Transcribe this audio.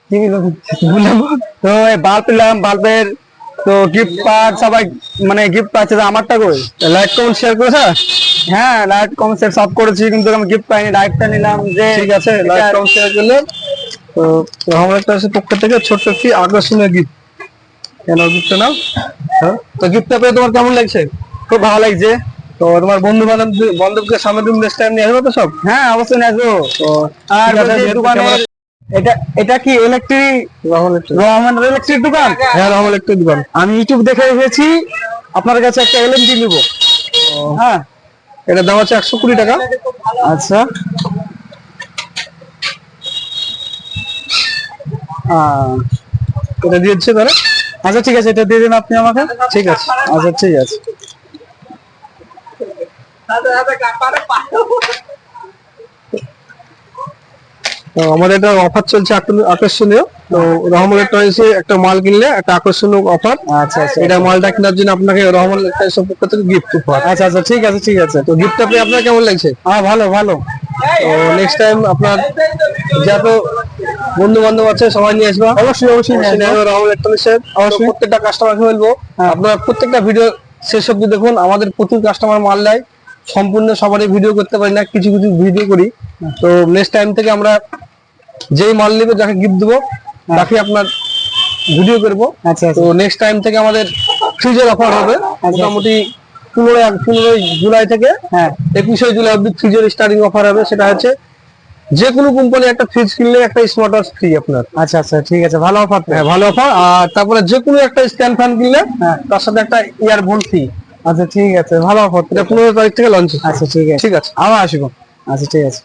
কি বলবো তো বাল্ব পেলাম, বাল্বের তো গিফট পাক সবাই মানে গিফট পাচ্ছে, আমারটা কই? লাইক কমেন্ট শেয়ার করেছে। হ্যাঁ লাইট কমেন্ট সব করেছি কিন্তু আমি গিফট পাইনি, লাইটটা নিলাম যে। ঠিক আছে, লাইক কমেন্ট শেয়ার করলে তো আমার একটা আছে পক্ষ থেকে ছোট্ট একটি আকর্ষণীয় গিফট। কেন গিফটটা নাও। হ্যাঁ, তো গিফটটা পেয়ে তোমার কেমন লাগছে? খুব ভালো লাগছে। তো তোমার বন্ধুকে সামনে তুমি নেক্সট টাইম নিয়ে আসবে তো সব? হ্যাঁ অবশ্যই নিয়ে আসবো। তো আর ঠিক আছে, বলছি যেহেতু দোকানের ক্যামেরা- এটা এটা কি ইলেকট্রিক? রহমান ইলেকট্রিক দোকান? হ্যাঁ, রহমান একটু দোকান। আমি ইউটিউব দেখে এসেছি, আপনার কাছে একটা এলএমজি নিব। হ্যাঁ, এটা দাম আছে 120 টাকা। আচ্ছা। এটা দিয়ে দিচ্ছে তাহলে। আচ্ছা ঠিক আছে, এটা দিয়ে দিন আপনি আমাকে। ঠিক আছে। আচ্ছা ঠিক আছে। তো আমাদের একটা অফার চলছে আকর্ষণীয়। তো রহমান ইলেকট্রনিক্সে একটা মাল কিনলে একটা আকর্ষণীয় অফার। আচ্ছা আচ্ছা এটা মালটা কেনার জন্য আপনাকে রহমান ইলেকট্রনিক্সের পক্ষ থেকে গিফট উপহার। আচ্ছা আচ্ছা ঠিক আছে ঠিক আছে। তো গিফটটা পেয়ে আপনার কেমন লাগছে? হ্যাঁ ভালো ভালো। তো নেক্সট টাইম আপনার যত বন্ধু বান্ধব আছে সবাই নিয়ে আসবা। অবশ্যই অবশ্যই নিয়ে আসবো। রহমান ইলেকট্রনিক্সের অবশ্যই। প্রত্যেকটা কাস্টমারকে বলবো আপনারা প্রত্যেকটা ভিডিও শেষ অব্দি দেখুন। আমাদের প্রচুর কাস্টমার মাল দেয়, সম্পূর্ণ সবারই ভিডিও করতে পারি না, কিছু কিছু ভিডিও করি। তো নেক্সট টাইম থেকে আমরা যেই মাল নিবে যাকে গিফট দেবো তাকে আপনার ভিডিও করবো। আচ্ছা তো আচ্ছা নেক্সট টাইম থেকে আমাদের ফ্রিজের অফার হবে মোটামুটি 15 জুলাই থেকে হ্যাঁ 21 জুলাই অব্দি ফ্রিজের স্টার্টিং অফার হবে। সেটা হচ্ছে যে কোনো কোম্পানি একটা ফ্রিজ কিনলে একটা স্মার্ট ওয়াচ ফ্রি আপনার। আচ্ছা আচ্ছা ঠিক আছে, ভালো অফার। হ্যাঁ, ভালো অফার। আর তারপরে যে কোনো একটা স্ট্যান্ড ফ্যান কিনলে হ্যাঁ তার সাথে একটা ইয়ারফোন ফ্রি। আচ্ছা ঠিক আছে, ভালো অফার। এটা 15 তারিখ থেকে লঞ্চ। আচ্ছা ঠিক আছে ঠিক আছে, আবার আসবো। আচ্ছা ঠিক আছে।